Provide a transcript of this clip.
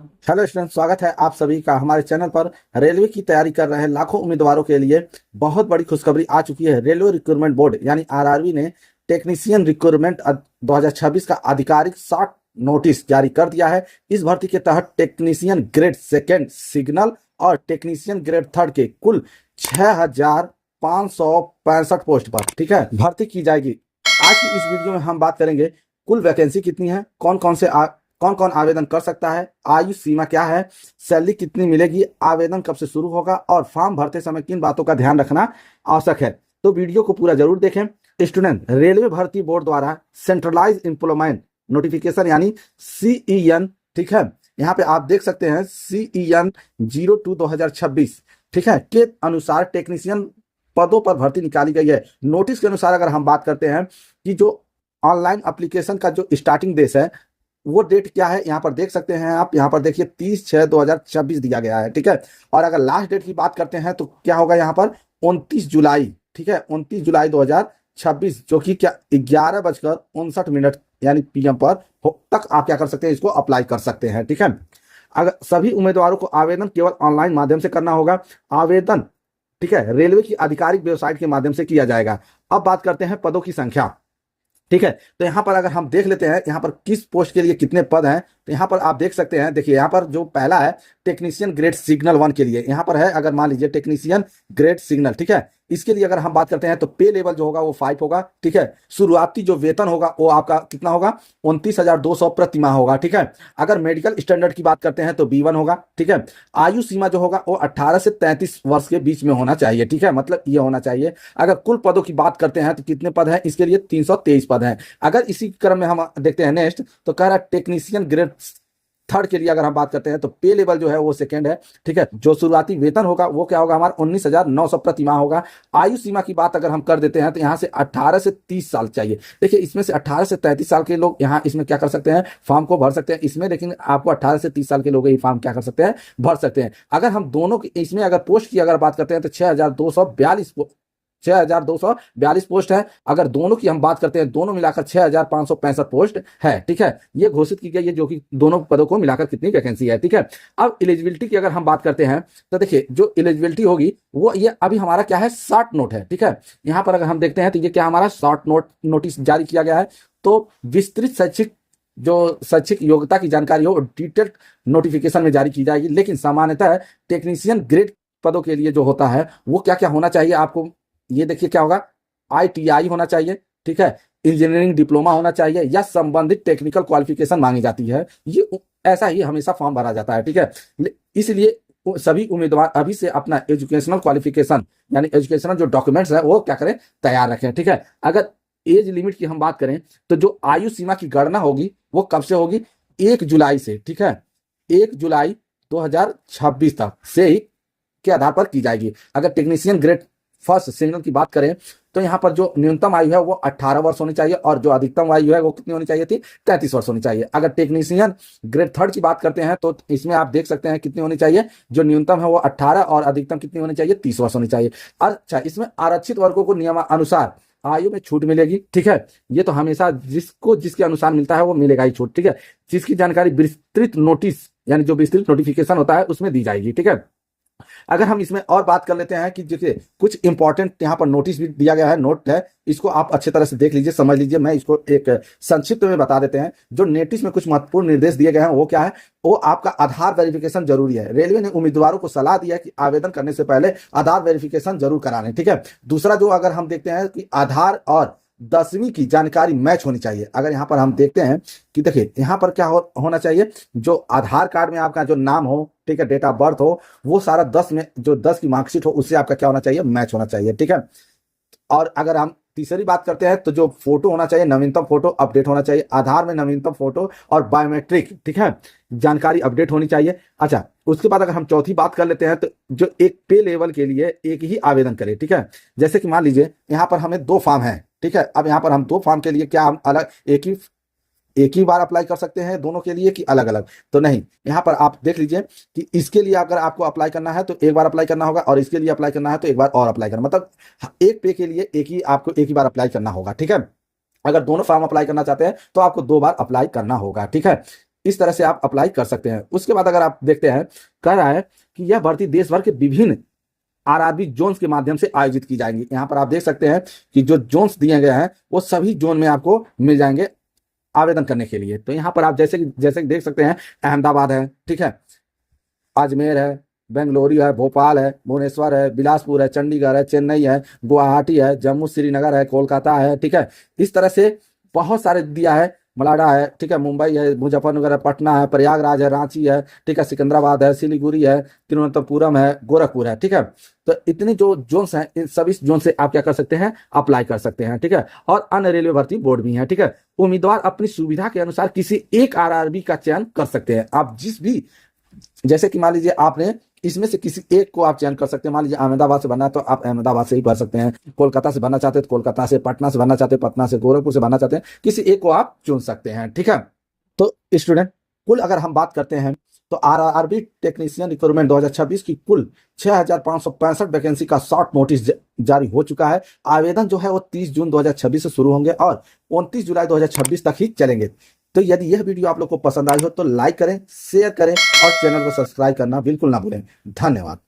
Hello student, स्वागत है आप सभी का हमारे चैनल पर। रेलवे की तैयारी कर रहे लाखों उम्मीदवारों के लिए बहुत बड़ी खुशखबरी आ चुकी है। रेलवे रिक्रूटमेंट बोर्ड यानी आरआरबी ने टेक्नीशियन रिक्रूटमेंट 2026 का आधिकारिक शॉर्ट नोटिस जारी कर दिया है। इस भर्ती के तहत टेक्नीशियन ग्रेड सेकेंड सिग्नल और टेक्नीशियन ग्रेड थर्ड के कुल 6,565 पोस्ट पर ठीक है भर्ती की जाएगी। आज की इस वीडियो में हम बात करेंगे कुल वैकेंसी कितनी है, कौन कौन आवेदन कर सकता है, आयु सीमा क्या है, सैलरी कितनी मिलेगी, आवेदन कब से शुरू होगा और फॉर्म भरते समय किन बातों का ध्यान रखना आवश्यक है। तो वीडियो को पूरा जरूर देखें। स्टूडेंट, रेलवे भर्ती बोर्ड द्वारा सेंट्रलाइज एम्प्लॉयमेंट नोटिफिकेशन यानी CEN ठीक है, यहाँ पे आप देख सकते हैं CEN 02/2026 ठीक है के अनुसार टेक्नीशियन पदों पर भर्ती निकाली गई है। नोटिस के अनुसार अगर हम बात करते हैं कि जो ऑनलाइन एप्लीकेशन का जो स्टार्टिंग डेट है वो डेट क्या है, यहाँ पर देख सकते हैं आप। यहाँ पर देखिए 30/6/2026 दिया गया है ठीक है। और अगर लास्ट डेट की बात करते हैं तो क्या होगा यहाँ पर 29 जुलाई ठीक है, 29 जुलाई 2026 जो कि क्या 11:59 यानी PM पर तक आप क्या कर सकते हैं, इसको अप्लाई कर सकते हैं ठीक है। अगर सभी उम्मीदवारों को आवेदन केवल ऑनलाइन माध्यम से करना होगा। आवेदन ठीक है रेलवे की आधिकारिक वेबसाइट के माध्यम से किया जाएगा। अब बात करते हैं पदों की संख्या ठीक है। तो यहाँ पर अगर हम देख लेते हैं यहाँ पर किस पोस्ट के लिए कितने पद हैं, तो यहाँ पर आप देख सकते हैं। देखिए यहाँ पर जो पहला है टेक्नीशियन ग्रेड सिग्नल 1 के लिए यहाँ पर है, अगर मान लीजिए टेक्नीशियन ग्रेड सिग्नल ठीक है, इसके लिए अगर हम बात करते हैं तो पे लेवल जो होगा वो 5 होगा ठीक है। शुरुआती जो वेतन होगा वो आपका कितना होगा, 29,200 प्रति माह होगा ठीक है। अगर मेडिकल स्टैंडर्ड की बात करते हैं तो B1 होगा ठीक है। आयु सीमा जो होगा वो 18 से 33 वर्ष के बीच में होना चाहिए ठीक है, मतलब ये होना चाहिए। अगर कुल पदों की बात करते हैं तो कितने पद हैं, इसके लिए 323 पद हैं। अगर इसी क्रम में हम देखते हैं नेक्स्ट, तो कह रहा है टेक्नीशियन ग्रेड थर्ड के लिए अगर हम बात करते हैं तो पे लेवल जो है वो सेकंड है ठीक है। जो शुरुआती वेतन होगा वो क्या होगा हमारा 19,900 प्रति माह होगा। आयु सीमा की बात अगर हम कर देते हैं तो यहाँ से 18 से 30 साल चाहिए। देखिए इसमें से 18 से 33 साल के लोग यहाँ इसमें क्या कर सकते हैं, फॉर्म को भर सकते हैं इसमें, लेकिन आपको 18 से 30 साल के लोग ये फॉर्म क्या कर सकते हैं, भर सकते हैं। अगर हम दोनों इसमें अगर पोस्ट की अगर बात करते हैं तो 6,242 पोस्ट है। अगर दोनों की हम बात करते हैं, दोनों मिलाकर 6,565 पोस्ट है ठीक है। ये घोषित की गई है जो कि दोनों पदों को मिलाकर कितनी वैकेंसी है ठीक है। अब एलिजिबिलिटी की अगर हम बात करते हैं तो देखिए जो एलिजिबिलिटी होगी वो ये अभी हमारा क्या है, शॉर्ट नोट है ठीक है। यहाँ पर अगर हम देखते हैं तो ये क्या हमारा शॉर्ट नोटिस जारी किया गया है। तो विस्तृत शैक्षिक योग्यता की जानकारी हो डिटेल्ड नोटिफिकेशन में जारी की जाएगी, लेकिन सामान्यतः टेक्नीशियन ग्रेड पदों के लिए जो होता है वो क्या क्या होना चाहिए आपको, ये देखिए क्या होगा, ITI होना चाहिए ठीक है, इंजीनियरिंग डिप्लोमा होना चाहिए या संबंधित टेक्निकल क्वालिफिकेशन मांगी जाती है। ये ऐसा ही हमेशा फॉर्म भरा जाता है ठीक है। इसलिए सभी उम्मीदवार अभी से अपना एजुकेशनल क्वालिफिकेशन यानी एजुकेशनल जो डॉक्यूमेंट्स है वो क्या करें, तैयार रखें ठीक है। अगर एज लिमिट की हम बात करें तो जो आयु सीमा की गणना होगी वो कब से होगी, 1 जुलाई से ठीक है, 1 जुलाई 2026 तक से ही के आधार पर की जाएगी। अगर टेक्नीशियन ग्रेड फर्स्ट सिग्नल की बात करें तो यहाँ पर जो न्यूनतम आयु है वो 18 वर्ष होनी चाहिए और जो अधिकतम आयु है वो कितनी होनी चाहिए थी, 33 वर्ष होनी चाहिए। अगर टेक्नीशियन ग्रेड थर्ड की बात करते हैं तो इसमें आप देख सकते हैं कितनी होनी चाहिए, जो न्यूनतम है वो 18 और अधिकतम कितनी होनी चाहिए, 30 वर्ष होनी चाहिए। अच्छा, इसमें आरक्षित वर्गों को नियमानुसार आयु में छूट मिलेगी ठीक है। ये तो हमेशा जिसको जिसके अनुसार मिलता है वो मिलेगा ही छूट ठीक है। जिसकी जानकारी विस्तृत नोटिस यानी जो विस्तृत नोटिफिकेशन होता है उसमें दी जाएगी ठीक है। अगर हम इसमें और बात कर लेते हैं कि देखिए कुछ इंपॉर्टेंट यहाँ पर नोटिस भी दिया गया है, नोट है, इसको आप अच्छे तरह से देख लीजिए, समझ लीजिए। मैं इसको एक संक्षिप्त में बता देते हैं। जो नोटिस में कुछ महत्वपूर्ण निर्देश दिए गए हैं वो क्या है, वो आपका आधार वेरिफिकेशन जरूरी है। रेलवे ने उम्मीदवारों को सलाह दिया है कि आवेदन करने से पहले आधार वेरिफिकेशन जरूर कराने ठीक है। दूसरा जो अगर हम देखते हैं कि आधार और 10वीं की जानकारी मैच होनी चाहिए। अगर यहाँ पर हम देखते हैं कि देखिए यहाँ पर क्या होना चाहिए, जो आधार कार्ड में आपका जो नाम हो ठीक है, डेट ऑफ बर्थ हो, वो सारा 10 में जो 10 की मार्कशीट हो उससे आपका क्या होना चाहिए, मैच होना चाहिए ठीक है। और अगर हम तीसरी बात करते हैं तो जो फोटो होना चाहिए, नवीनतम फोटो अपडेट होना चाहिए। आधार में नवीनतम फोटो और बायोमेट्रिक ठीक है जानकारी अपडेट होनी चाहिए। अच्छा, उसके बाद अगर हम चौथी बात कर लेते हैं तो जो एक पे लेवल के लिए एक ही आवेदन करें ठीक है। जैसे कि मान लीजिए यहाँ पर हमें 2 फॉर्म है ठीक है। अब यहाँ पर हम 2 फॉर्म के लिए क्या हम अलग एक ही बार अप्लाई कर सकते हैं दोनों के लिए कि अलग अलग, तो नहीं। यहाँ पर आप देख लीजिए कि इसके लिए अगर आपको अप्लाई करना है तो एक बार अप्लाई करना होगा और इसके लिए अप्लाई करना है तो एक बार और अप्लाई करना, मतलब एक पे के लिए आपको एक ही बार अप्लाई करना होगा ठीक है। अगर दोनों फॉर्म अप्लाई करना चाहते हैं तो आपको 2 बार अप्लाई करना होगा ठीक है। इस तरह से आप अप्लाई कर सकते हैं। उसके बाद अगर आप देखते हैं, कह रहा है कि यह भर्ती देश भर के विभिन्न आरआरबी जोन्स के माध्यम से आयोजित की जाएंगी। यहाँ पर आप देख सकते हैं कि जो जोन्स दिए गए हैं वो सभी जोन में आपको मिल जाएंगे आवेदन करने के लिए। तो यहाँ पर आप जैसे कि देख सकते हैं, अहमदाबाद है, ठीक है, अजमेर है, बेंगलुरु है, भोपाल है, भुवनेश्वर है, बिलासपुर है, चंडीगढ़ है, चेन्नई है, गुवाहाटी है, जम्मू श्रीनगर है, कोलकाता है, ठीक है। इस तरह से बहुत सारे दिया है, मलाडा है, ठीक है, मुंबई है, मुजफ्फरनगर है, पटना है, प्रयागराज है, रांची है, ठीक है, सिकंदराबाद है, सिलीगुड़ी है, तिरुवनंतपुरम है, गोरखपुर है, ठीक है। तो इतनी जो जोन्स हैं, इन सभी जोन से आप क्या कर सकते हैं, अप्लाई कर सकते हैं, ठीक है। और अन्य रेलवे भर्ती बोर्ड भी है, ठीक है। उम्मीदवार अपनी सुविधा के अनुसार किसी एक आरआरबी का चयन कर सकते हैं। आप जिस भी, जैसे कि मान लीजिए आपने इसमें से किसी एक को आप चयन कर सकते हैं। मान लीजिए अहमदाबाद से भरना है तो आप अहमदाबाद से ही भर सकते हैं, कोलकाता से भरना चाहते हैं तो कोलकाता से, पटना से भरना चाहते हैं पटना से, गोरखपुर से भरना चाहते हैं किसी एक को आप चुन सकते हैं, ठीक है। तो स्टूडेंट, कुल अगर हम बात करते हैं तो आरआरबी टेक्नीशियन रिक्रूटमेंट 2026 की कुल 6565 वैकेंसी का शॉर्ट नोटिस जारी हो चुका है। आवेदन जो है वो 30 जून 2026 से शुरू होंगे और 29 जुलाई 2026 तक ही चलेंगे। तो यदि यह वीडियो आप लोग को पसंद आई हो तो लाइक करें, शेयर करें और चैनल को सब्सक्राइब करना बिल्कुल ना भूलें। धन्यवाद।